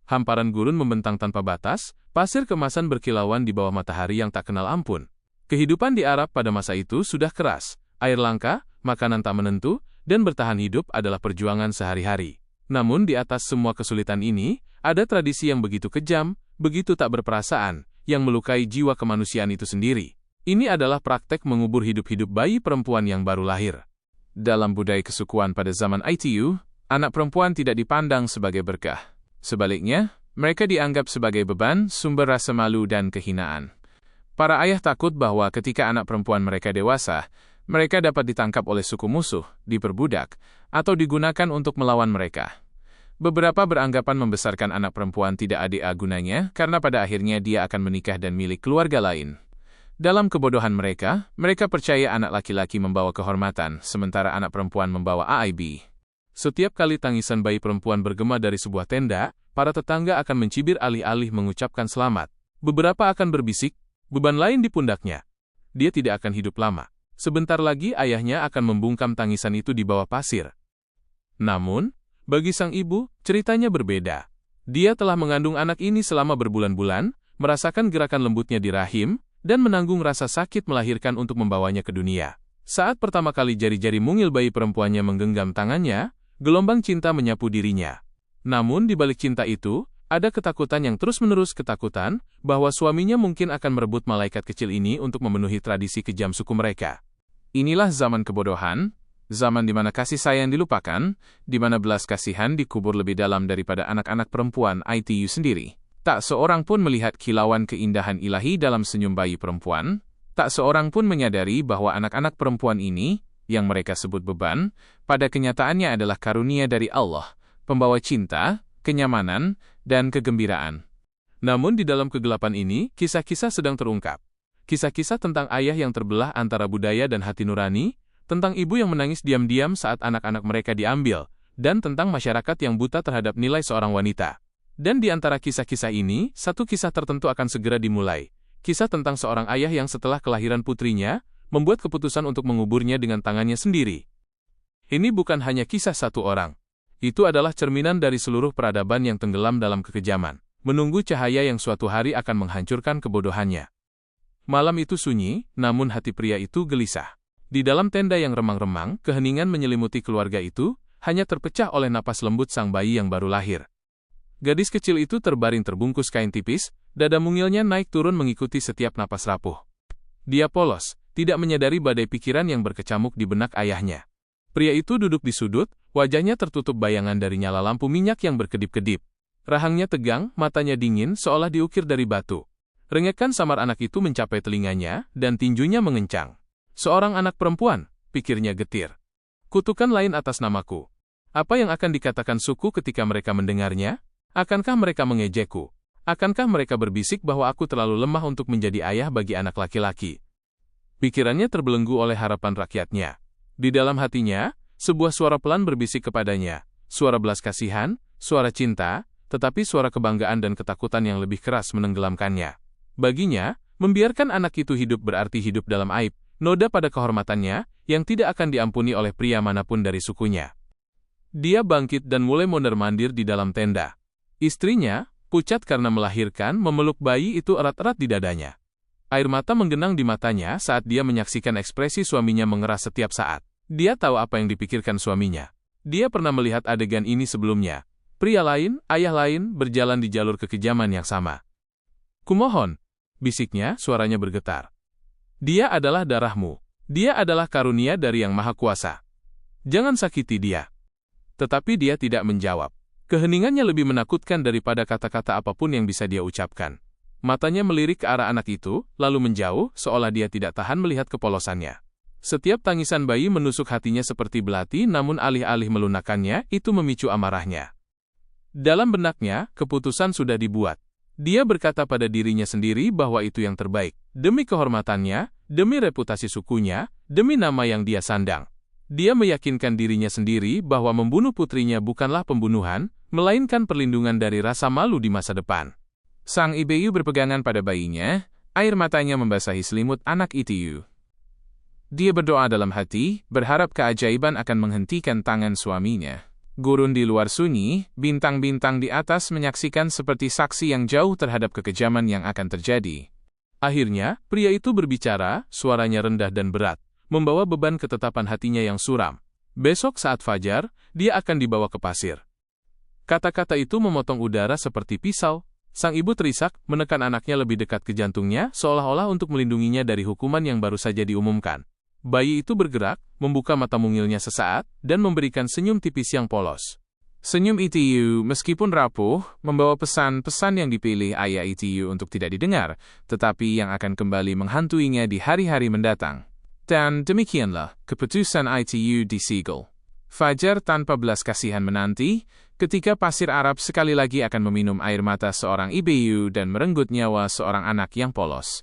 Hamparan gurun membentang tanpa batas, pasir keemasan berkilauan di bawah matahari yang tak kenal ampun. Kehidupan di Arab pada masa itu sudah keras, air langka, makanan tak menentu, dan bertahan hidup adalah perjuangan sehari-hari. Namun di atas semua kesulitan ini, ada tradisi yang begitu kejam, begitu tak berperasaan, yang melukai jiwa kemanusiaan itu sendiri. Ini adalah praktek mengubur hidup-hidup bayi perempuan yang baru lahir. Dalam budaya kesukuan pada zaman ITU, anak perempuan tidak dipandang sebagai berkah. Sebaliknya, mereka dianggap sebagai beban, sumber rasa malu dan kehinaan. Para ayah takut bahwa ketika anak perempuan mereka dewasa, mereka dapat ditangkap oleh suku musuh, diperbudak, atau digunakan untuk melawan mereka. Beberapa beranggapan membesarkan anak perempuan tidak ada gunanya karena pada akhirnya dia akan menikah dan milik keluarga lain. Dalam kebodohan mereka, mereka percaya anak laki-laki membawa kehormatan, sementara anak perempuan membawa AIB. Setiap kali tangisan bayi perempuan bergema dari sebuah tenda, para tetangga akan mencibir alih-alih mengucapkan selamat. Beberapa akan berbisik, beban lain di pundaknya. Dia tidak akan hidup lama. Sebentar lagi ayahnya akan membungkam tangisan itu di bawah pasir. Namun, bagi sang ibu, ceritanya berbeda. Dia telah mengandung anak ini selama berbulan-bulan, merasakan gerakan lembutnya di rahim, dan menanggung rasa sakit melahirkan untuk membawanya ke dunia. Saat pertama kali jari-jari mungil bayi perempuannya menggenggam tangannya, gelombang cinta menyapu dirinya. Namun di balik cinta itu, ada ketakutan yang terus-menerus ketakutan, bahwa suaminya mungkin akan merebut malaikat kecil ini untuk memenuhi tradisi kejam suku mereka. Inilah zaman kebodohan, zaman di mana kasih sayang dilupakan, di mana belas kasihan dikubur lebih dalam daripada anak-anak perempuan ITU sendiri. Tak seorang pun melihat kilauan keindahan ilahi dalam senyum bayi perempuan, tak seorang pun menyadari bahwa anak-anak perempuan ini, yang mereka sebut beban, pada kenyataannya adalah karunia dari Allah, pembawa cinta, kenyamanan, dan kegembiraan. Namun di dalam kegelapan ini, kisah-kisah sedang terungkap. Kisah-kisah tentang ayah yang terbelah antara budaya dan hati nurani, tentang ibu yang menangis diam-diam saat anak-anak mereka diambil, dan tentang masyarakat yang buta terhadap nilai seorang wanita. Dan di antara kisah-kisah ini, satu kisah tertentu akan segera dimulai. Kisah tentang seorang ayah yang setelah kelahiran putrinya, membuat keputusan untuk menguburnya dengan tangannya sendiri. Ini bukan hanya kisah satu orang. Itu adalah cerminan dari seluruh peradaban yang tenggelam dalam kekejaman, menunggu cahaya yang suatu hari akan menghancurkan kebodohannya. Malam itu sunyi, namun hati pria itu gelisah. Di dalam tenda yang remang-remang, keheningan menyelimuti keluarga itu, hanya terpecah oleh napas lembut sang bayi yang baru lahir. Gadis kecil itu terbaring terbungkus kain tipis, dada mungilnya naik turun mengikuti setiap napas rapuh. Dia polos, tidak menyadari badai pikiran yang berkecamuk di benak ayahnya. Pria itu duduk di sudut, wajahnya tertutup bayangan dari nyala lampu minyak yang berkedip-kedip. Rahangnya tegang, matanya dingin seolah diukir dari batu. Rengekan samar anak itu mencapai telinganya, dan tinjunya mengencang. Seorang anak perempuan, pikirnya getir. Kutukan lain atas namaku. Apa yang akan dikatakan suku ketika mereka mendengarnya? Akankah mereka mengejekku? Akankah mereka berbisik bahwa aku terlalu lemah untuk menjadi ayah bagi anak laki-laki? Pikirannya terbelenggu oleh harapan rakyatnya. Di dalam hatinya, sebuah suara pelan berbisik kepadanya. Suara belas kasihan, suara cinta, tetapi suara kebanggaan dan ketakutan yang lebih keras menenggelamkannya. Baginya, membiarkan anak itu hidup berarti hidup dalam aib, noda pada kehormatannya, yang tidak akan diampuni oleh pria manapun dari sukunya. Dia bangkit dan mulai mondar-mandir di dalam tenda. Istrinya, pucat karena melahirkan, memeluk bayi itu erat-erat di dadanya. Air mata menggenang di matanya saat dia menyaksikan ekspresi suaminya mengeras setiap saat. Dia tahu apa yang dipikirkan suaminya. Dia pernah melihat adegan ini sebelumnya. Pria lain, ayah lain, berjalan di jalur kekejaman yang sama. Kumohon, bisiknya, suaranya bergetar. Dia adalah darahmu. Dia adalah karunia dari Yang Maha Kuasa. Jangan sakiti dia. Tetapi dia tidak menjawab. Keheningannya lebih menakutkan daripada kata-kata apapun yang bisa dia ucapkan. Matanya melirik ke arah anak itu, lalu menjauh, seolah dia tidak tahan melihat kepolosannya. Setiap tangisan bayi menusuk hatinya seperti belati, namun alih-alih melunakkannya, itu memicu amarahnya. Dalam benaknya, keputusan sudah dibuat. Dia berkata pada dirinya sendiri bahwa itu yang terbaik. Demi kehormatannya, demi reputasi sukunya, demi nama yang dia sandang. Dia meyakinkan dirinya sendiri bahwa membunuh putrinya bukanlah pembunuhan, melainkan perlindungan dari rasa malu di masa depan. Sang ibu berpegangan pada bayinya, air matanya membasahi selimut anak itu. Dia berdoa dalam hati, berharap keajaiban akan menghentikan tangan suaminya. Gurun di luar sunyi, bintang-bintang di atas menyaksikan seperti saksi yang jauh terhadap kekejaman yang akan terjadi. Akhirnya, pria itu berbicara, suaranya rendah dan berat, membawa beban ketetapan hatinya yang suram. Besok saat fajar, dia akan dibawa ke pasir. Kata-kata itu memotong udara seperti pisau. Sang ibu terisak, menekan anaknya lebih dekat ke jantungnya, seolah-olah untuk melindunginya dari hukuman yang baru saja diumumkan. Bayi itu bergerak, membuka mata mungilnya sesaat, dan memberikan senyum tipis yang polos. Senyum Itu, meskipun rapuh, membawa pesan-pesan yang dipilih ayah Itu untuk tidak didengar, tetapi yang akan kembali menghantuinya di hari-hari mendatang. Dan demikianlah keputusan Itu di Seagull. Fajar tanpa belas kasihan menanti, ketika pasir Arab sekali lagi akan meminum air mata seorang ibu dan merenggut nyawa seorang anak yang polos.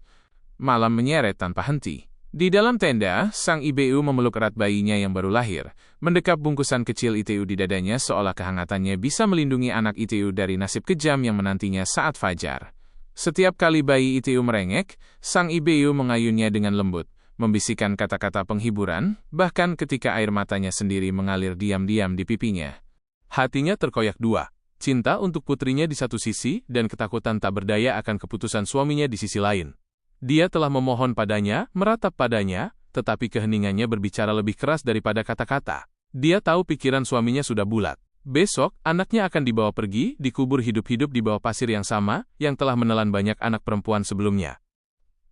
Malam menyeret tanpa henti. Di dalam tenda, sang ibu memeluk erat bayinya yang baru lahir, mendekap bungkusan kecil Itu di dadanya seolah kehangatannya bisa melindungi anak Itu dari nasib kejam yang menantinya saat fajar. Setiap kali bayi Itu merengek, sang ibu mengayunnya dengan lembut, membisikkan kata-kata penghiburan, bahkan ketika air matanya sendiri mengalir diam-diam di pipinya. Hatinya terkoyak dua, cinta untuk putrinya di satu sisi dan ketakutan tak berdaya akan keputusan suaminya di sisi lain. Dia telah memohon padanya, meratap padanya, tetapi keheningannya berbicara lebih keras daripada kata-kata. Dia tahu pikiran suaminya sudah bulat. Besok, anaknya akan dibawa pergi, dikubur hidup-hidup di bawah pasir yang sama, yang telah menelan banyak anak perempuan sebelumnya.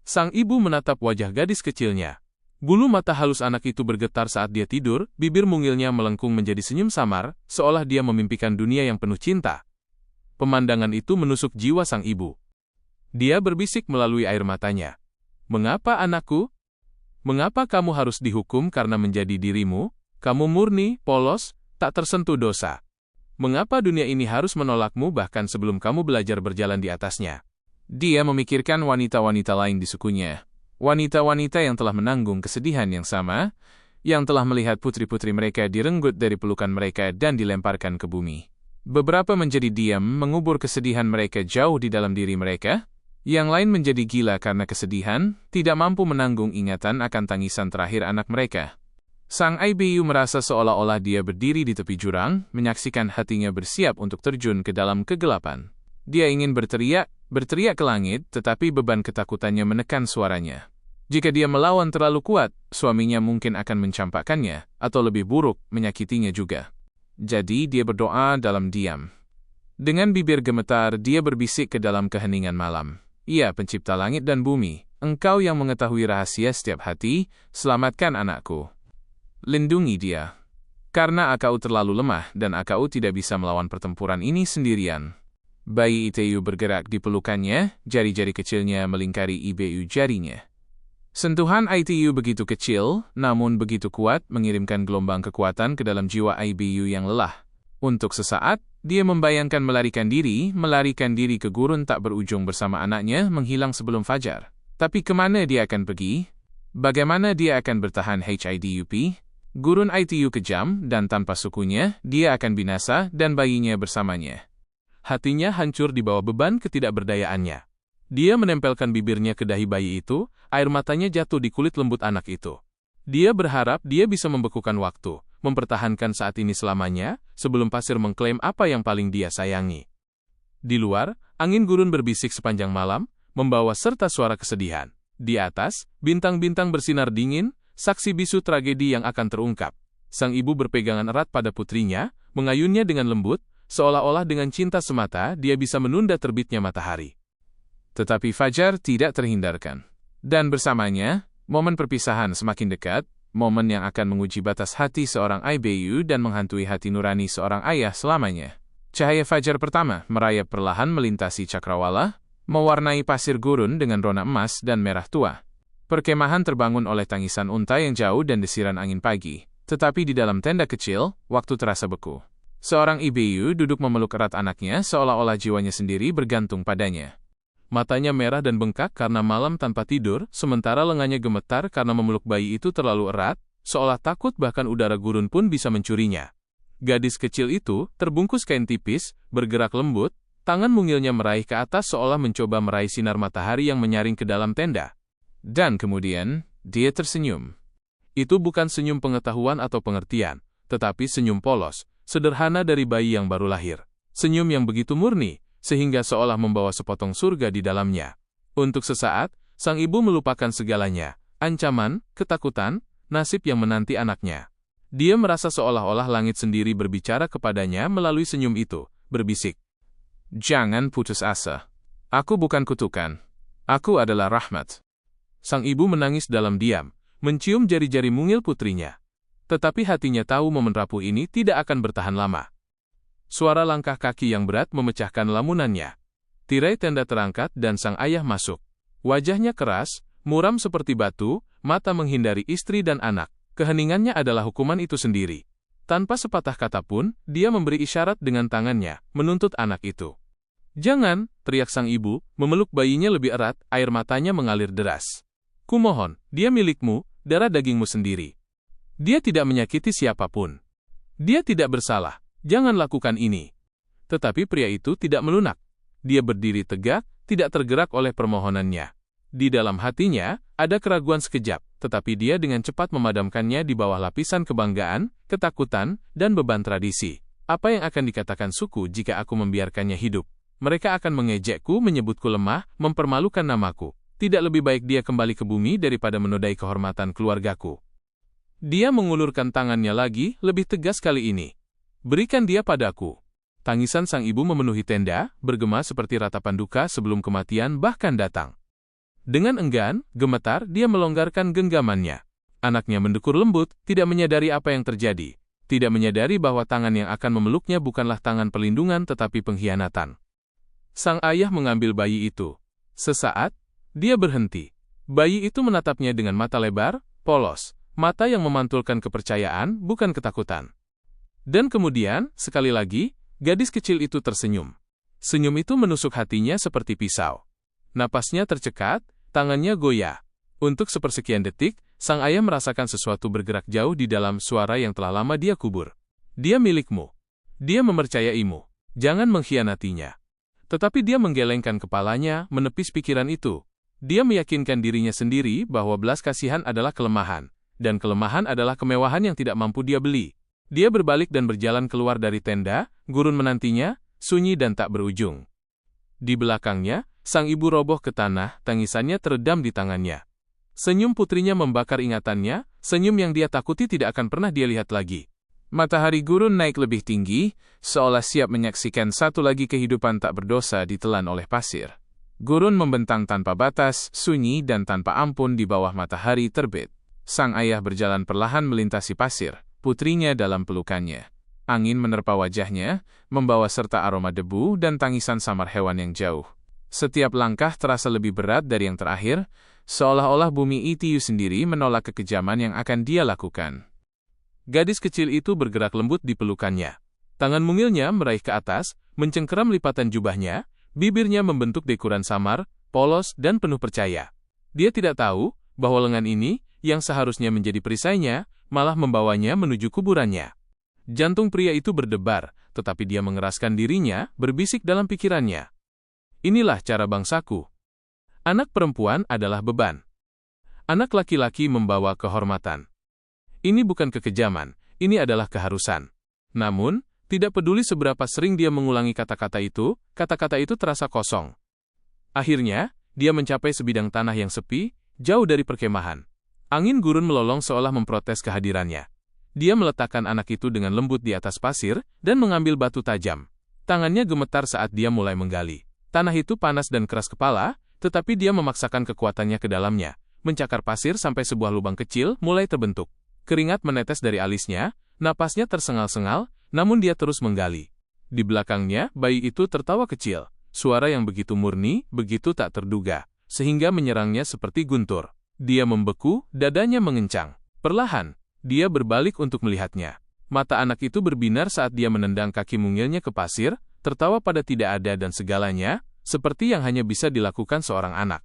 Sang ibu menatap wajah gadis kecilnya. Bulu mata halus anak itu bergetar saat dia tidur, bibir mungilnya melengkung menjadi senyum samar, seolah dia memimpikan dunia yang penuh cinta. Pemandangan itu menusuk jiwa sang ibu. Dia berbisik melalui air matanya. "Mengapa anakku? Mengapa kamu harus dihukum karena menjadi dirimu? Kamu murni, polos, tak tersentuh dosa. Mengapa dunia ini harus menolakmu bahkan sebelum kamu belajar berjalan di atasnya?" Dia memikirkan wanita-wanita lain di sukunya. Wanita-wanita yang telah menanggung kesedihan yang sama, yang telah melihat putri-putri mereka direnggut dari pelukan mereka dan dilemparkan ke bumi. Beberapa menjadi diam, mengubur kesedihan mereka jauh di dalam diri mereka. Yang lain menjadi gila karena kesedihan, tidak mampu menanggung ingatan akan tangisan terakhir anak mereka. Sang ibu merasa seolah-olah dia berdiri di tepi jurang, menyaksikan hatinya bersiap untuk terjun ke dalam kegelapan. Dia ingin berteriak ke langit, tetapi beban ketakutannya menekan suaranya. Jika dia melawan terlalu kuat, suaminya mungkin akan mencampakkannya, atau lebih buruk, menyakitinya juga. Jadi dia berdoa dalam diam. Dengan bibir gemetar, dia berbisik ke dalam keheningan malam. "Ya pencipta langit dan bumi, Engkau yang mengetahui rahasia setiap hati, selamatkan anakku. Lindungi dia. Karena Akau terlalu lemah dan Akau tidak bisa melawan pertempuran ini sendirian." Bayi Itu bergerak di pelukannya, jari-jari kecilnya melingkari ibu jarinya. Sentuhan Itu begitu kecil, namun begitu kuat, mengirimkan gelombang kekuatan ke dalam jiwa ibu yang lelah. Untuk sesaat, dia membayangkan melarikan diri ke gurun tak berujung bersama anaknya menghilang sebelum fajar. Tapi kemana dia akan pergi? Bagaimana dia akan bertahan hidup? Gurun Itu kejam, dan tanpa sukunya, dia akan binasa dan bayinya bersamanya. Hatinya hancur di bawah beban ketidakberdayaannya. Dia menempelkan bibirnya ke dahi bayi itu, air matanya jatuh di kulit lembut anak itu. Dia berharap dia bisa membekukan waktu, mempertahankan saat ini selamanya, sebelum pasir mengklaim apa yang paling dia sayangi. Di luar, angin gurun berbisik sepanjang malam, membawa serta suara kesedihan. Di atas, bintang-bintang bersinar dingin, saksi bisu tragedi yang akan terungkap. Sang ibu berpegangan erat pada putrinya, mengayunnya dengan lembut, seolah-olah dengan cinta semata dia bisa menunda terbitnya matahari. Tetapi fajar tidak terhindarkan. Dan bersamanya, momen perpisahan semakin dekat, momen yang akan menguji batas hati seorang ibu dan menghantui hati nurani seorang ayah selamanya. Cahaya fajar pertama merayap perlahan melintasi cakrawala, mewarnai pasir gurun dengan rona emas dan merah tua. Perkemahan terbangun oleh tangisan unta yang jauh dan desiran angin pagi. Tetapi di dalam tenda kecil, waktu terasa beku. Seorang ibu duduk memeluk erat anaknya seolah-olah jiwanya sendiri bergantung padanya. Matanya merah dan bengkak karena malam tanpa tidur, sementara lengannya gemetar karena memeluk bayi itu terlalu erat, seolah takut bahkan udara gurun pun bisa mencurinya. Gadis kecil itu, terbungkus kain tipis, bergerak lembut, tangan mungilnya meraih ke atas seolah mencoba meraih sinar matahari yang menyaring ke dalam tenda. Dan kemudian, dia tersenyum. Itu bukan senyum pengetahuan atau pengertian, tetapi senyum polos, sederhana dari bayi yang baru lahir. Senyum yang begitu murni, sehingga seolah membawa sepotong surga di dalamnya. Untuk sesaat, sang ibu melupakan segalanya, ancaman, ketakutan, nasib yang menanti anaknya. Dia merasa seolah-olah langit sendiri berbicara kepadanya melalui senyum itu, berbisik. Jangan putus asa. Aku bukan kutukan. Aku adalah rahmat. Sang ibu menangis dalam diam, mencium jari-jari mungil putrinya. Tetapi hatinya tahu momen rapuh ini tidak akan bertahan lama. Suara langkah kaki yang berat memecahkan lamunannya. Tirai tenda terangkat dan sang ayah masuk. Wajahnya keras, muram seperti batu, mata menghindari istri dan anak. Keheningannya adalah hukuman itu sendiri. Tanpa sepatah kata pun, dia memberi isyarat dengan tangannya, menuntut anak itu. Jangan, teriak sang ibu, memeluk bayinya lebih erat, air matanya mengalir deras. Kumohon, dia milikmu, darah dagingmu sendiri. Dia tidak menyakiti siapapun. Dia tidak bersalah, jangan lakukan ini. Tetapi pria itu tidak melunak. Dia berdiri tegak, tidak tergerak oleh permohonannya. Di dalam hatinya, ada keraguan sekejap, tetapi dia dengan cepat memadamkannya di bawah lapisan kebanggaan, ketakutan, dan beban tradisi. Apa yang akan dikatakan suku jika aku membiarkannya hidup? Mereka akan mengejekku, menyebutku lemah, mempermalukan namaku. Tidak lebih baik dia kembali ke bumi daripada menodai kehormatan keluargaku. Dia mengulurkan tangannya lagi, lebih tegas kali ini. Berikan dia padaku. Tangisan sang ibu memenuhi tenda, bergema seperti ratapan duka sebelum kematian bahkan datang. Dengan enggan, gemetar, dia melonggarkan genggamannya. Anaknya mendekur lembut, tidak menyadari apa yang terjadi. Tidak menyadari bahwa tangan yang akan memeluknya bukanlah tangan perlindungan tetapi pengkhianatan. Sang ayah mengambil bayi itu. Sesaat, dia berhenti. Bayi itu menatapnya dengan mata lebar, polos, mata yang memantulkan kepercayaan, bukan ketakutan. Dan kemudian, sekali lagi, gadis kecil itu tersenyum. Senyum itu menusuk hatinya seperti pisau. Napasnya tercekat, tangannya goyah. Untuk sepersekian detik, sang ayah merasakan sesuatu bergerak jauh di dalam suara yang telah lama dia kubur. Dia milikmu. Dia mempercayaimu. Jangan mengkhianatinya. Tetapi dia menggelengkan kepalanya, menepis pikiran itu. Dia meyakinkan dirinya sendiri bahwa belas kasihan adalah kelemahan, dan kelemahan adalah kemewahan yang tidak mampu dia beli. Dia berbalik dan berjalan keluar dari tenda, gurun menantinya, sunyi dan tak berujung. Di belakangnya, sang ibu roboh ke tanah, tangisannya teredam di tangannya. Senyum putrinya membakar ingatannya, senyum yang dia takuti tidak akan pernah dia lihat lagi. Matahari gurun naik lebih tinggi, seolah siap menyaksikan satu lagi kehidupan tak berdosa ditelan oleh pasir. Gurun membentang tanpa batas, sunyi dan tanpa ampun di bawah matahari terbit. Sang ayah berjalan perlahan melintasi pasir, putrinya dalam pelukannya. Angin menerpa wajahnya, membawa serta aroma debu dan tangisan samar hewan yang jauh. Setiap langkah terasa lebih berat dari yang terakhir, seolah-olah bumi itu sendiri menolak kekejaman yang akan dia lakukan. Gadis kecil itu bergerak lembut di pelukannya. Tangan mungilnya meraih ke atas, mencengkeram lipatan jubahnya, bibirnya membentuk dekuran samar, polos dan penuh percaya. Dia tidak tahu bahwa lengan ini, yang seharusnya menjadi perisainya, malah membawanya menuju kuburannya. Jantung pria itu berdebar, tetapi dia mengeraskan dirinya, berbisik dalam pikirannya. Inilah cara bangsaku. Anak perempuan adalah beban. Anak laki-laki membawa kehormatan. Ini bukan kekejaman, ini adalah keharusan. Namun, tidak peduli seberapa sering dia mengulangi kata-kata itu terasa kosong. Akhirnya, dia mencapai sebidang tanah yang sepi, jauh dari perkemahan. Angin gurun melolong seolah memprotes kehadirannya. Dia meletakkan anak itu dengan lembut di atas pasir, dan mengambil batu tajam. Tangannya gemetar saat dia mulai menggali. Tanah itu panas dan keras kepala, tetapi dia memaksakan kekuatannya ke dalamnya, mencakar pasir sampai sebuah lubang kecil mulai terbentuk. Keringat menetes dari alisnya, napasnya tersengal-sengal, namun dia terus menggali. Di belakangnya, bayi itu tertawa kecil, suara yang begitu murni, begitu tak terduga, sehingga menyerangnya seperti guntur. Dia membeku, dadanya mengencang. Perlahan, dia berbalik untuk melihatnya. Mata anak itu berbinar saat dia menendang kaki mungilnya ke pasir, tertawa pada tidak ada dan segalanya, seperti yang hanya bisa dilakukan seorang anak.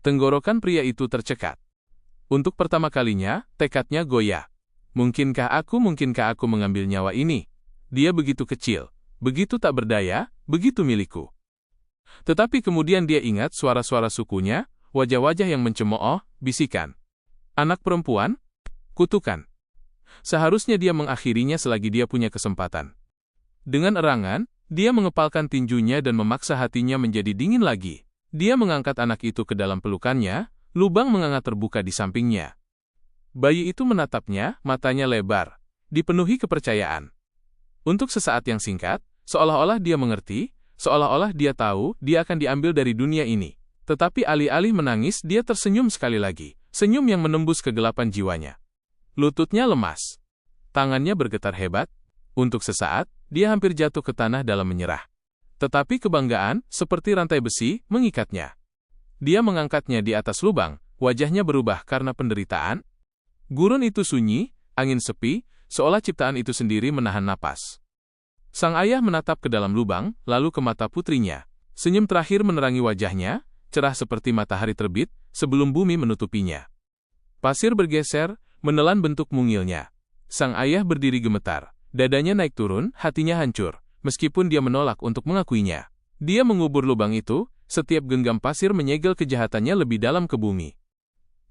Tenggorokan pria itu tercekat. Untuk pertama kalinya, tekadnya goyah. Mungkinkah aku mengambil nyawa ini? Dia begitu kecil, begitu tak berdaya, begitu milikku. Tetapi kemudian dia ingat suara-suara sukunya, wajah-wajah yang mencemooh, bisikan. Anak perempuan? Kutukan. Seharusnya dia mengakhirinya selagi dia punya kesempatan. Dengan erangan, dia mengepalkan tinjunya dan memaksa hatinya menjadi dingin lagi. Dia mengangkat anak itu ke dalam pelukannya, lubang menganga terbuka di sampingnya. Bayi itu menatapnya, matanya lebar, dipenuhi kepercayaan. Untuk sesaat yang singkat, seolah-olah dia mengerti, seolah-olah dia tahu dia akan diambil dari dunia ini. Tetapi alih-alih menangis, dia tersenyum sekali lagi, senyum yang menembus kegelapan jiwanya. Lututnya lemas. Tangannya bergetar hebat. Untuk sesaat, dia hampir jatuh ke tanah dalam menyerah. Tetapi kebanggaan, seperti rantai besi, mengikatnya. Dia mengangkatnya di atas lubang, wajahnya berubah karena penderitaan. Gurun itu sunyi, angin sepi, seolah ciptaan itu sendiri menahan napas. Sang ayah menatap ke dalam lubang, lalu ke mata putrinya. Senyum terakhir menerangi wajahnya, cerah seperti matahari terbit, sebelum bumi menutupinya. Pasir bergeser, menelan bentuk mungilnya. Sang ayah berdiri gemetar, dadanya naik turun, hatinya hancur, meskipun dia menolak untuk mengakuinya. Dia mengubur lubang itu, setiap genggam pasir menyegel kejahatannya lebih dalam ke bumi.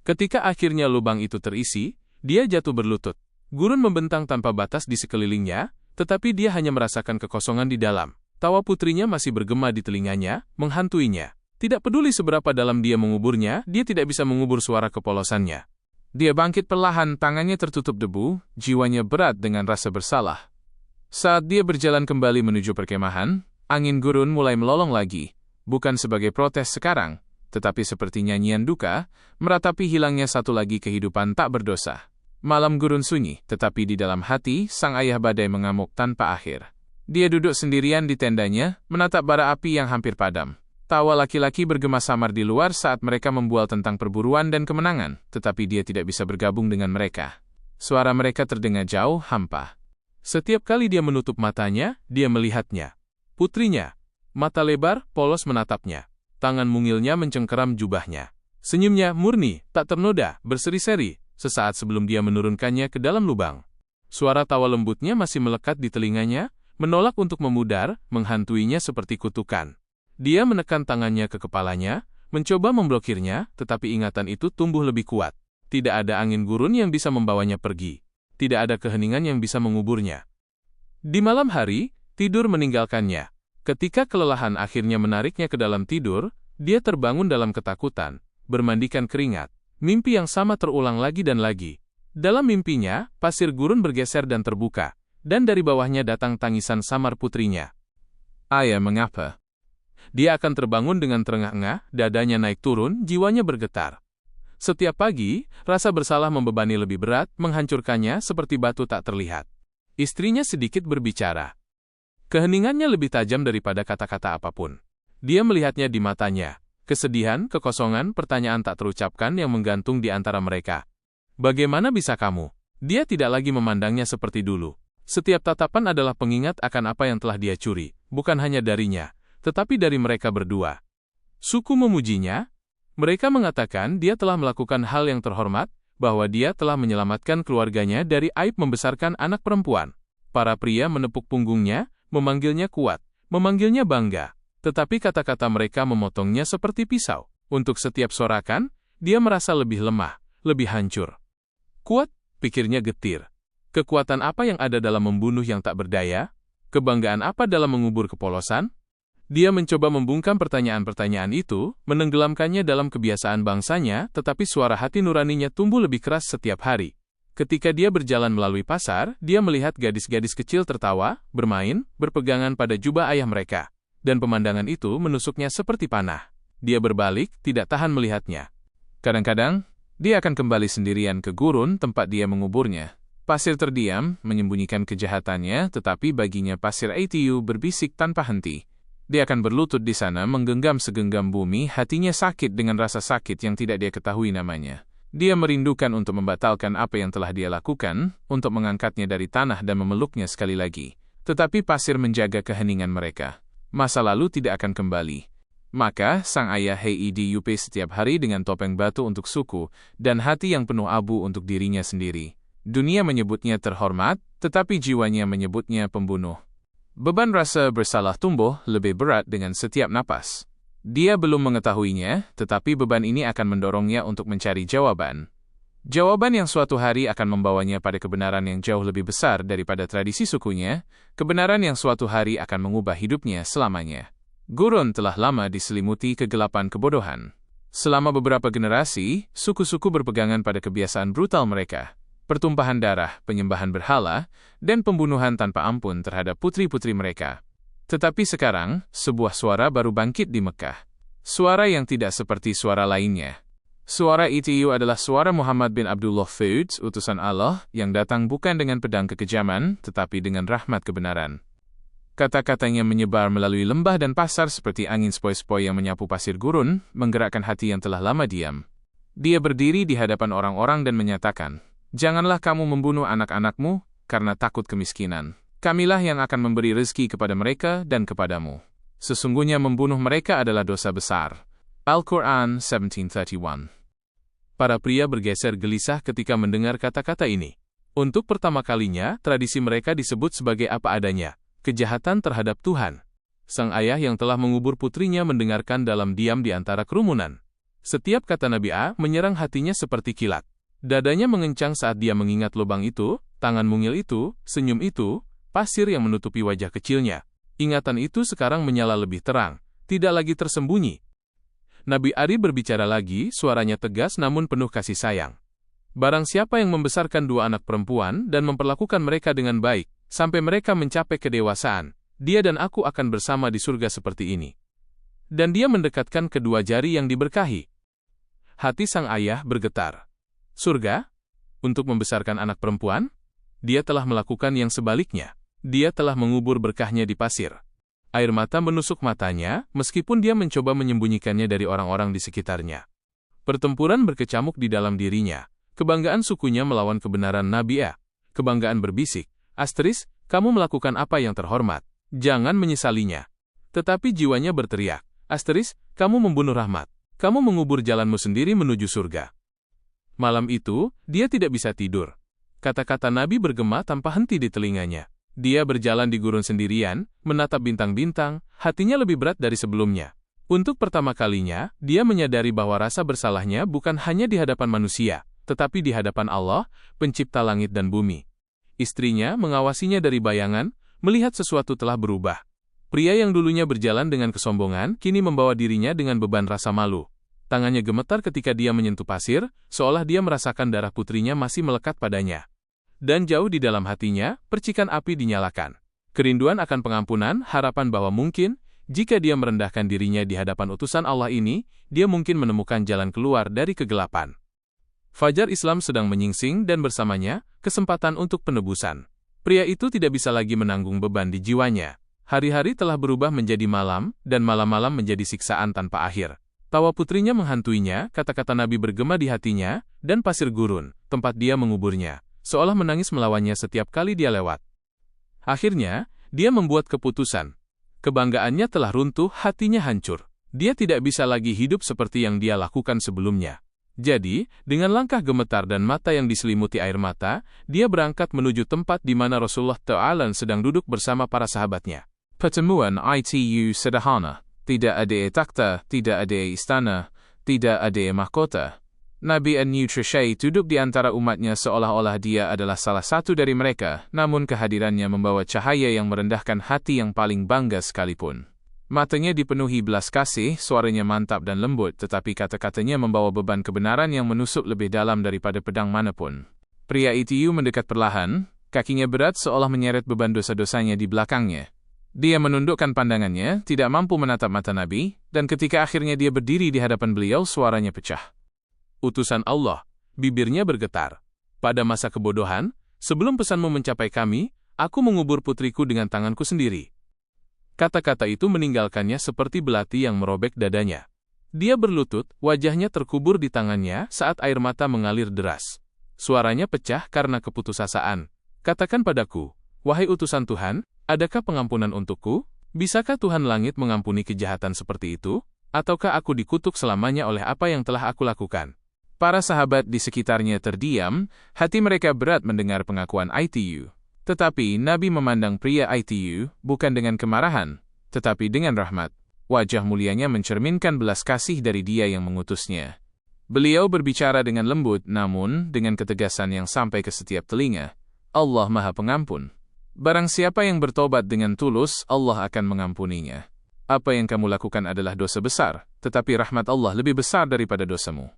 Ketika akhirnya lubang itu terisi, dia jatuh berlutut. Gurun membentang tanpa batas di sekelilingnya, tetapi dia hanya merasakan kekosongan di dalam. Tawa putrinya masih bergema di telinganya, menghantuinya. Tidak peduli seberapa dalam dia menguburnya, dia tidak bisa mengubur suara kepolosannya. Dia bangkit perlahan, tangannya tertutup debu, jiwanya berat dengan rasa bersalah. Saat dia berjalan kembali menuju perkemahan, angin gurun mulai melolong lagi, bukan sebagai protes sekarang, tetapi seperti nyanyian duka, meratapi hilangnya satu lagi kehidupan tak berdosa. Malam gurun sunyi, tetapi di dalam hati, sang ayah badai mengamuk tanpa akhir. Dia duduk sendirian di tendanya, menatap bara api yang hampir padam. Tawa laki-laki bergema samar di luar saat mereka membual tentang perburuan dan kemenangan, tetapi dia tidak bisa bergabung dengan mereka. Suara mereka terdengar jauh, hampa. Setiap kali dia menutup matanya, dia melihatnya. Putrinya. Mata lebar, polos menatapnya. Tangan mungilnya mencengkeram jubahnya. Senyumnya murni, tak ternoda, berseri-seri, sesaat sebelum dia menurunkannya ke dalam lubang. Suara tawa lembutnya masih melekat di telinganya, menolak untuk memudar, menghantuinya seperti kutukan. Dia menekan tangannya ke kepalanya, mencoba memblokirnya, tetapi ingatan itu tumbuh lebih kuat. Tidak ada angin gurun yang bisa membawanya pergi. Tidak ada keheningan yang bisa menguburnya. Di malam hari, tidur meninggalkannya. Ketika kelelahan akhirnya menariknya ke dalam tidur, dia terbangun dalam ketakutan, bermandikan keringat. Mimpi yang sama terulang lagi dan lagi. Dalam mimpinya, pasir gurun bergeser dan terbuka, dan dari bawahnya datang tangisan samar putrinya. Ayah, mengapa? Dia akan terbangun dengan terengah-engah, dadanya naik turun, jiwanya bergetar. Setiap pagi, rasa bersalah membebani lebih berat, menghancurkannya seperti batu tak terlihat. Istrinya sedikit berbicara. Keheningannya lebih tajam daripada kata-kata apapun. Dia melihatnya di matanya. Kesedihan, kekosongan, pertanyaan tak terucapkan yang menggantung di antara mereka. Bagaimana bisa kamu? Dia tidak lagi memandangnya seperti dulu. Setiap tatapan adalah pengingat akan apa yang telah dia curi, bukan hanya darinya, tetapi dari mereka berdua. Suku memujinya. Mereka mengatakan dia telah melakukan hal yang terhormat, bahwa dia telah menyelamatkan keluarganya dari aib membesarkan anak perempuan. Para pria menepuk punggungnya, memanggilnya kuat, memanggilnya bangga. Tetapi kata-kata mereka memotongnya seperti pisau. Untuk setiap sorakan, dia merasa lebih lemah, lebih hancur. Kuat, pikirnya getir. Kekuatan apa yang ada dalam membunuh yang tak berdaya? Kebanggaan apa dalam mengubur kepolosan? Dia mencoba membungkam pertanyaan-pertanyaan itu, menenggelamkannya dalam kebiasaan bangsanya, tetapi suara hati nuraninya tumbuh lebih keras setiap hari. Ketika dia berjalan melalui pasar, dia melihat gadis-gadis kecil tertawa, bermain, berpegangan pada jubah ayah mereka. Dan pemandangan itu menusuknya seperti panah. Dia berbalik, tidak tahan melihatnya. Kadang-kadang, dia akan kembali sendirian ke gurun tempat dia menguburnya. Pasir terdiam, menyembunyikan kejahatannya, tetapi baginya pasir itu berbisik tanpa henti. Dia akan berlutut di sana menggenggam segenggam bumi, hatinya sakit dengan rasa sakit yang tidak dia ketahui namanya. Dia merindukan untuk membatalkan apa yang telah dia lakukan, untuk mengangkatnya dari tanah dan memeluknya sekali lagi. Tetapi pasir menjaga keheningan mereka. Masa lalu tidak akan kembali. Maka, sang ayah Heidup setiap hari dengan topeng batu untuk suku, dan hati yang penuh abu untuk dirinya sendiri. Dunia menyebutnya terhormat, tetapi jiwanya menyebutnya pembunuh. Beban rasa bersalah tumbuh lebih berat dengan setiap napas. Dia belum mengetahuinya, tetapi beban ini akan mendorongnya untuk mencari jawaban. Jawaban yang suatu hari akan membawanya pada kebenaran yang jauh lebih besar daripada tradisi sukunya, kebenaran yang suatu hari akan mengubah hidupnya selamanya. Gurun telah lama diselimuti kegelapan kebodohan. Selama beberapa generasi, suku-suku berpegangan pada kebiasaan brutal mereka, pertumpahan darah, penyembahan berhala, dan pembunuhan tanpa ampun terhadap putri-putri mereka. Tetapi sekarang, sebuah suara baru bangkit di Mekah. Suara yang tidak seperti suara lainnya. Suara itu adalah suara Muhammad bin Abdullah Fauds, utusan Allah, yang datang bukan dengan pedang kekejaman, tetapi dengan rahmat kebenaran. Kata-katanya menyebar melalui lembah dan pasar seperti angin sepoi-sepoi yang menyapu pasir gurun, menggerakkan hati yang telah lama diam. Dia berdiri di hadapan orang-orang dan menyatakan, "Janganlah kamu membunuh anak-anakmu, karena takut kemiskinan. Kamilah yang akan memberi rezeki kepada mereka dan kepadamu. Sesungguhnya membunuh mereka adalah dosa besar." Al-Quran 17:31. Para pria bergeser gelisah ketika mendengar kata-kata ini. Untuk pertama kalinya, tradisi mereka disebut sebagai apa adanya. Kejahatan terhadap Tuhan. Sang ayah yang telah mengubur putrinya mendengarkan dalam diam di antara kerumunan. Setiap kata Nabi A menyerang hatinya seperti kilat. Dadanya mengencang saat dia mengingat lubang itu, tangan mungil itu, senyum itu, pasir yang menutupi wajah kecilnya. Ingatan itu sekarang menyala lebih terang, tidak lagi tersembunyi. Nabi Ari berbicara lagi, suaranya tegas namun penuh kasih sayang. Barang siapa yang membesarkan dua anak perempuan dan memperlakukan mereka dengan baik, sampai mereka mencapai kedewasaan, dia dan aku akan bersama di surga seperti ini. Dan dia mendekatkan kedua jari yang diberkahi. Hati sang ayah bergetar. Surga? Untuk membesarkan anak perempuan? Dia telah melakukan yang sebaliknya. Dia telah mengubur berkahnya di pasir. Air mata menusuk matanya, meskipun dia mencoba menyembunyikannya dari orang-orang di sekitarnya. Pertempuran berkecamuk di dalam dirinya. Kebanggaan sukunya melawan kebenaran Nabi A. Kebanggaan berbisik, "Asteris, kamu melakukan apa yang terhormat. Jangan menyesalinya." Tetapi jiwanya berteriak, "Asteris, kamu membunuh rahmat. Kamu mengubur jalanmu sendiri menuju surga." Malam itu, dia tidak bisa tidur. Kata-kata Nabi bergema tanpa henti di telinganya. Dia berjalan di gurun sendirian, menatap bintang-bintang, hatinya lebih berat dari sebelumnya. Untuk pertama kalinya, dia menyadari bahwa rasa bersalahnya bukan hanya di hadapan manusia, tetapi di hadapan Allah, pencipta langit dan bumi. Istrinya mengawasinya dari bayangan, melihat sesuatu telah berubah. Pria yang dulunya berjalan dengan kesombongan, kini membawa dirinya dengan beban rasa malu. Tangannya gemetar ketika dia menyentuh pasir, seolah dia merasakan darah putrinya masih melekat padanya. Dan jauh di dalam hatinya, percikan api dinyalakan. Kerinduan akan pengampunan, harapan bahwa mungkin, jika dia merendahkan dirinya di hadapan utusan Allah ini, dia mungkin menemukan jalan keluar dari kegelapan. Fajar Islam sedang menyingsing dan bersamanya, kesempatan untuk penebusan. Pria itu tidak bisa lagi menanggung beban di jiwanya. Hari-hari telah berubah menjadi malam, dan malam-malam menjadi siksaan tanpa akhir. Tawa putrinya menghantuinya, kata-kata Nabi bergema di hatinya, dan pasir gurun, tempat dia menguburnya, seolah menangis melawannya setiap kali dia lewat. Akhirnya, dia membuat keputusan. Kebanggaannya telah runtuh, hatinya hancur. Dia tidak bisa lagi hidup seperti yang dia lakukan sebelumnya. Jadi, dengan langkah gemetar dan mata yang diselimuti air mata, dia berangkat menuju tempat di mana Rasulullah Ta'ala sedang duduk bersama para sahabatnya. Pertemuan itu sederhana. Tidak ada takhta, tidak ada istana, tidak ada mahkota. Nabi An-Nutrishai duduk di antara umatnya seolah-olah dia adalah salah satu dari mereka, namun kehadirannya membawa cahaya yang merendahkan hati yang paling bangga sekalipun. Matanya dipenuhi belas kasih, suaranya mantap dan lembut, tetapi kata-katanya membawa beban kebenaran yang menusuk lebih dalam daripada pedang manapun. Pria itu mendekat perlahan, kakinya berat seolah menyeret beban dosa-dosanya di belakangnya. Dia menundukkan pandangannya, tidak mampu menatap mata Nabi, dan ketika akhirnya dia berdiri di hadapan beliau, suaranya pecah. Utusan Allah, bibirnya bergetar. Pada masa kebodohan, sebelum pesanmu mencapai kami, aku mengubur putriku dengan tanganku sendiri. Kata-kata itu meninggalkannya seperti belati yang merobek dadanya. Dia berlutut, wajahnya terkubur di tangannya saat air mata mengalir deras. Suaranya pecah karena keputusasaan. Katakan padaku, wahai utusan Tuhan, adakah pengampunan untukku? Bisakah Tuhan langit mengampuni kejahatan seperti itu? Ataukah aku dikutuk selamanya oleh apa yang telah aku lakukan? Para sahabat di sekitarnya terdiam, hati mereka berat mendengar pengakuan itu. Tetapi Nabi memandang pria itu bukan dengan kemarahan, tetapi dengan rahmat. Wajah mulianya mencerminkan belas kasih dari dia yang mengutusnya. Beliau berbicara dengan lembut, namun dengan ketegasan yang sampai ke setiap telinga. Allah Maha Pengampun. Barang siapa yang bertobat dengan tulus, Allah akan mengampuninya. Apa yang kamu lakukan adalah dosa besar, tetapi rahmat Allah lebih besar daripada dosamu.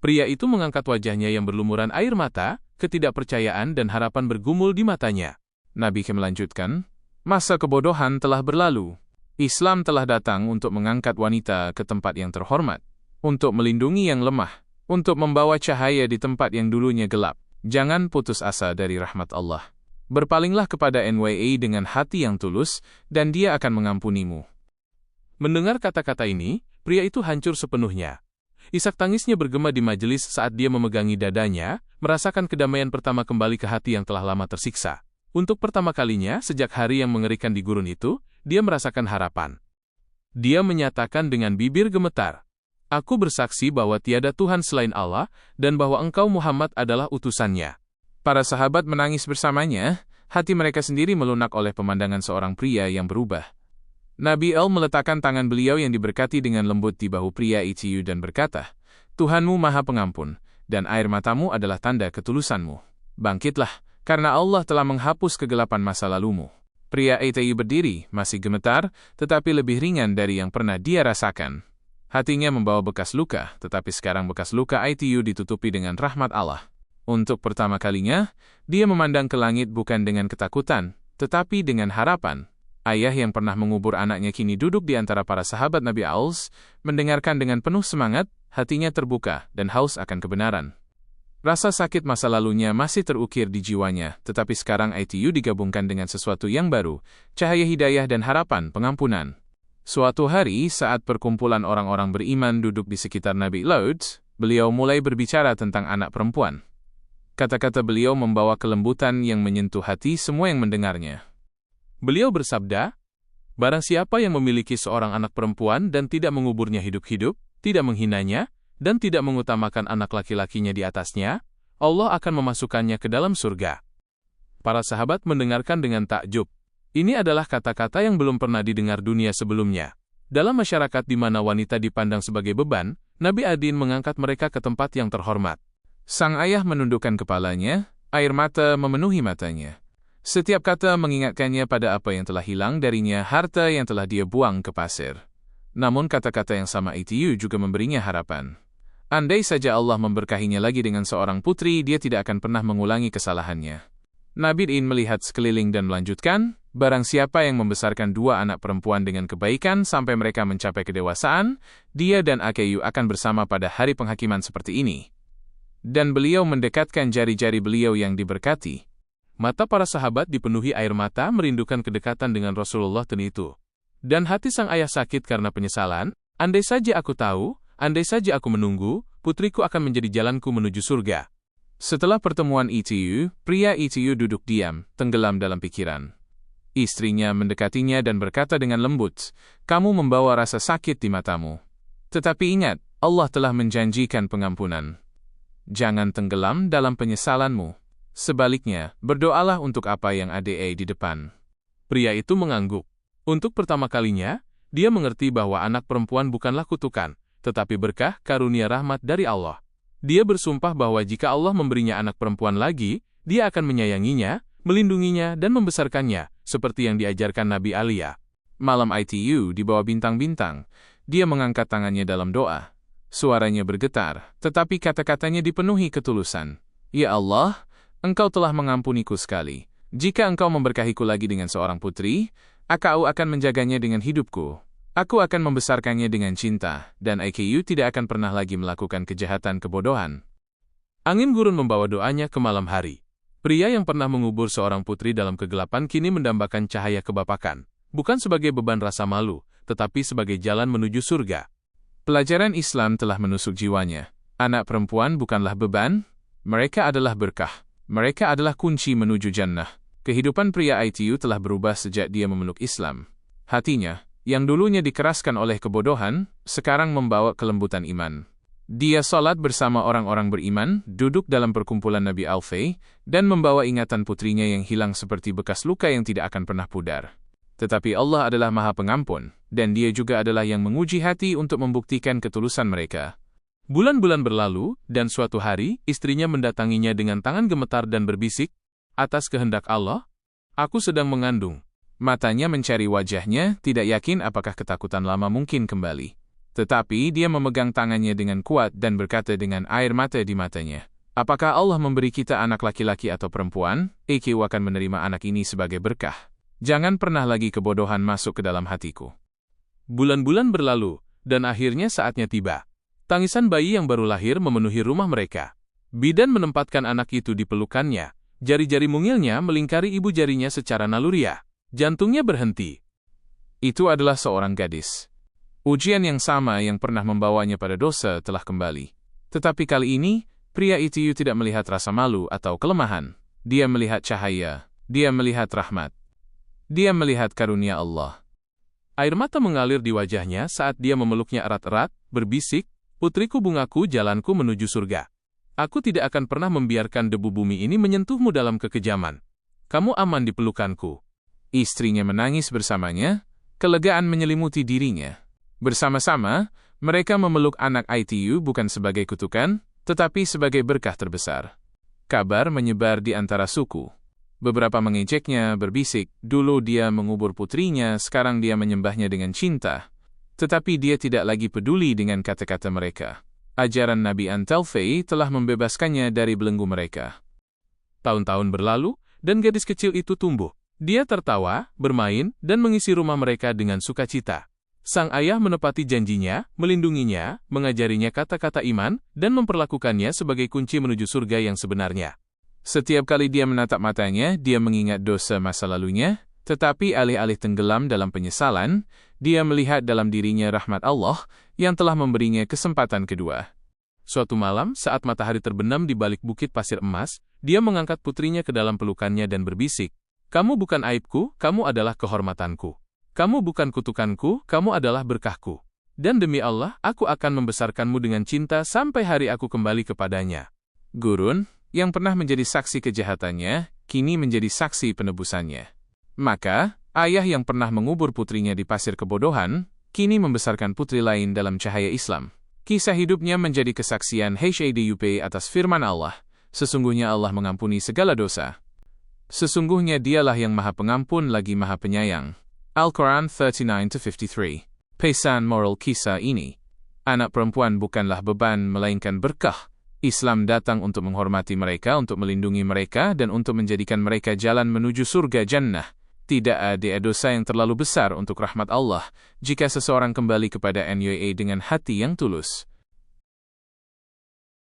Pria itu mengangkat wajahnya yang berlumuran air mata, ketidakpercayaan dan harapan bergumul di matanya. Nabi melanjutkan, masa kebodohan telah berlalu. Islam telah datang untuk mengangkat wanita ke tempat yang terhormat, untuk melindungi yang lemah, untuk membawa cahaya di tempat yang dulunya gelap. Jangan putus asa dari rahmat Allah. Berpalinglah kepada NWA dengan hati yang tulus, dan Dia akan mengampunimu. Mendengar kata-kata ini, pria itu hancur sepenuhnya. Isak tangisnya bergema di majelis saat dia memegangi dadanya, merasakan kedamaian pertama kembali ke hati yang telah lama tersiksa. Untuk pertama kalinya sejak hari yang mengerikan di gurun itu, dia merasakan harapan. Dia menyatakan dengan bibir gemetar, "Aku bersaksi bahwa tiada Tuhan selain Allah, dan bahwa Engkau Muhammad adalah utusannya." Para sahabat menangis bersamanya, hati mereka sendiri melunak oleh pemandangan seorang pria yang berubah. Nabi meletakkan tangan beliau yang diberkati dengan lembut di bahu pria itu dan berkata, "Tuhanmu Maha Pengampun, dan air matamu adalah tanda ketulusanmu. Bangkitlah, karena Allah telah menghapus kegelapan masa lalumu." Pria itu berdiri, masih gemetar, tetapi lebih ringan dari yang pernah dia rasakan. Hatinya membawa bekas luka, tetapi sekarang bekas luka itu ditutupi dengan rahmat Allah. Untuk pertama kalinya, dia memandang ke langit bukan dengan ketakutan, tetapi dengan harapan. Ayah yang pernah mengubur anaknya kini duduk di antara para sahabat Nabi mendengarkan dengan penuh semangat, hatinya terbuka dan haus akan kebenaran. Rasa sakit masa lalunya masih terukir di jiwanya, tetapi sekarang itu digabungkan dengan sesuatu yang baru, cahaya hidayah dan harapan pengampunan. Suatu hari, saat perkumpulan orang-orang beriman duduk di sekitar Nabi beliau mulai berbicara tentang anak perempuan. Kata-kata beliau membawa kelembutan yang menyentuh hati semua yang mendengarnya. Beliau bersabda, "Barang siapa yang memiliki seorang anak perempuan dan tidak menguburnya hidup-hidup, tidak menghinanya, dan tidak mengutamakan anak laki-lakinya di atasnya, Allah akan memasukkannya ke dalam surga." Para sahabat mendengarkan dengan takjub. Ini adalah kata-kata yang belum pernah didengar dunia sebelumnya. Dalam masyarakat di mana wanita dipandang sebagai beban, Nabi mengangkat mereka ke tempat yang terhormat. Sang ayah menundukkan kepalanya, air mata memenuhi matanya. Setiap kata mengingatkannya pada apa yang telah hilang darinya, harta yang telah dia buang ke pasir. Namun kata-kata yang sama itu juga memberinya harapan. Andai saja Allah memberkahinya lagi dengan seorang putri, dia tidak akan pernah mengulangi kesalahannya. Nabi melihat sekeliling dan melanjutkan, barang siapa yang membesarkan dua anak perempuan dengan kebaikan sampai mereka mencapai kedewasaan, dia dan Akayu akan bersama pada hari penghakiman seperti ini. Dan beliau mendekatkan jari-jari beliau yang diberkati. Mata para sahabat dipenuhi air mata merindukan kedekatan dengan Rasulullah itu. Dan hati sang ayah sakit karena penyesalan, andai saja aku tahu, andai saja aku menunggu, putriku akan menjadi jalanku menuju surga. Setelah pertemuan itu, pria itu duduk diam, tenggelam dalam pikiran. Istrinya mendekatinya dan berkata dengan lembut, "Kamu membawa rasa sakit di matamu. Tetapi ingat, Allah telah menjanjikan pengampunan. Jangan tenggelam dalam penyesalanmu. Sebaliknya, berdoalah untuk apa yang ada di depan." Pria itu mengangguk. Untuk pertama kalinya, dia mengerti bahwa anak perempuan bukanlah kutukan, tetapi berkah karunia rahmat dari Allah. Dia bersumpah bahwa jika Allah memberinya anak perempuan lagi, dia akan menyayanginya, melindunginya dan membesarkannya, seperti yang diajarkan Nabi Alia. Malam itu di bawah bintang-bintang, dia mengangkat tangannya dalam doa. Suaranya bergetar, tetapi kata-katanya dipenuhi ketulusan. "Ya Allah, Engkau telah mengampuniku sekali. Jika Engkau memberkahiku lagi dengan seorang putri, Aku akan menjaganya dengan hidupku. Aku akan membesarkannya dengan cinta, dan Aku tidak akan pernah lagi melakukan kejahatan kebodohan." Angin gurun membawa doanya ke malam hari. Pria yang pernah mengubur seorang putri dalam kegelapan kini mendambakan cahaya kebapakan, bukan sebagai beban rasa malu, tetapi sebagai jalan menuju surga. Pelajaran Islam telah menusuk jiwanya. Anak perempuan bukanlah beban, mereka adalah berkah. Mereka adalah kunci menuju jannah. Kehidupan pria itu telah berubah sejak dia memeluk Islam. Hatinya, yang dulunya dikeraskan oleh kebodohan, sekarang membawa kelembutan iman. Dia salat bersama orang-orang beriman, duduk dalam perkumpulan Nabi dan membawa ingatan putrinya yang hilang seperti bekas luka yang tidak akan pernah pudar. Tetapi Allah adalah Maha Pengampun, dan Dia juga adalah yang menguji hati untuk membuktikan ketulusan mereka. Bulan-bulan berlalu, dan suatu hari, istrinya mendatanginya dengan tangan gemetar dan berbisik, "Atas kehendak Allah, aku sedang mengandung." Matanya mencari wajahnya, tidak yakin apakah ketakutan lama mungkin kembali. Tetapi dia memegang tangannya dengan kuat dan berkata dengan air mata di matanya, "Apakah Allah memberi kita anak laki-laki atau perempuan? Aku akan menerima anak ini sebagai berkah. Jangan pernah lagi kebodohan masuk ke dalam hatiku." Bulan-bulan berlalu, dan akhirnya saatnya tiba. Tangisan bayi yang baru lahir memenuhi rumah mereka. Bidan menempatkan anak itu di pelukannya. Jari-jari mungilnya melingkari ibu jarinya secara naluriah. Jantungnya berhenti. Itu adalah seorang gadis. Ujian yang sama yang pernah membawanya pada dosa telah kembali. Tetapi kali ini, pria itu tidak melihat rasa malu atau kelemahan. Dia melihat cahaya. Dia melihat rahmat. Dia melihat karunia Allah. Air mata mengalir di wajahnya saat dia memeluknya erat-erat, berbisik, "Putriku bungaku, jalanku menuju surga. Aku tidak akan pernah membiarkan debu bumi ini menyentuhmu dalam kekejaman. Kamu aman di pelukanku." Istrinya menangis bersamanya, kelegaan menyelimuti dirinya. Bersama-sama, mereka memeluk anak itu bukan sebagai kutukan, tetapi sebagai berkah terbesar. Kabar menyebar di antara suku. Beberapa mengejeknya, berbisik, "Dulu dia mengubur putrinya, sekarang dia menyembahnya dengan cinta." Tetapi dia tidak lagi peduli dengan kata-kata mereka. Ajaran Nabi An-Talfai telah membebaskannya dari belenggu mereka. Tahun-tahun berlalu, dan gadis kecil itu tumbuh. Dia tertawa, bermain, dan mengisi rumah mereka dengan sukacita. Sang ayah menepati janjinya, melindunginya, mengajarinya kata-kata iman, dan memperlakukannya sebagai kunci menuju surga yang sebenarnya. Setiap kali dia menatap matanya, dia mengingat dosa masa lalunya, tetapi alih-alih tenggelam dalam penyesalan, dia melihat dalam dirinya rahmat Allah yang telah memberinya kesempatan kedua. Suatu malam, saat matahari terbenam di balik bukit pasir emas, dia mengangkat putrinya ke dalam pelukannya dan berbisik, "Kamu bukan aibku, kamu adalah kehormatanku. Kamu bukan kutukanku, kamu adalah berkahku. Dan demi Allah, aku akan membesarkanmu dengan cinta sampai hari aku kembali kepadanya." Gurun, yang pernah menjadi saksi kejahatannya, kini menjadi saksi penebusannya. Maka, ayah yang pernah mengubur putrinya di pasir kebodohan, kini membesarkan putri lain dalam cahaya Islam. Kisah hidupnya menjadi kesaksian HADUP atas firman Allah, "Sesungguhnya Allah mengampuni segala dosa. Sesungguhnya dialah yang maha pengampun lagi maha penyayang." Al-Quran 39-53. Pesan moral kisah ini, anak perempuan bukanlah beban melainkan berkah. Islam datang untuk menghormati mereka, untuk melindungi mereka, dan untuk menjadikan mereka jalan menuju surga jannah. Tidak ada dosa yang terlalu besar untuk rahmat Allah, jika seseorang kembali kepada NYA dengan hati yang tulus.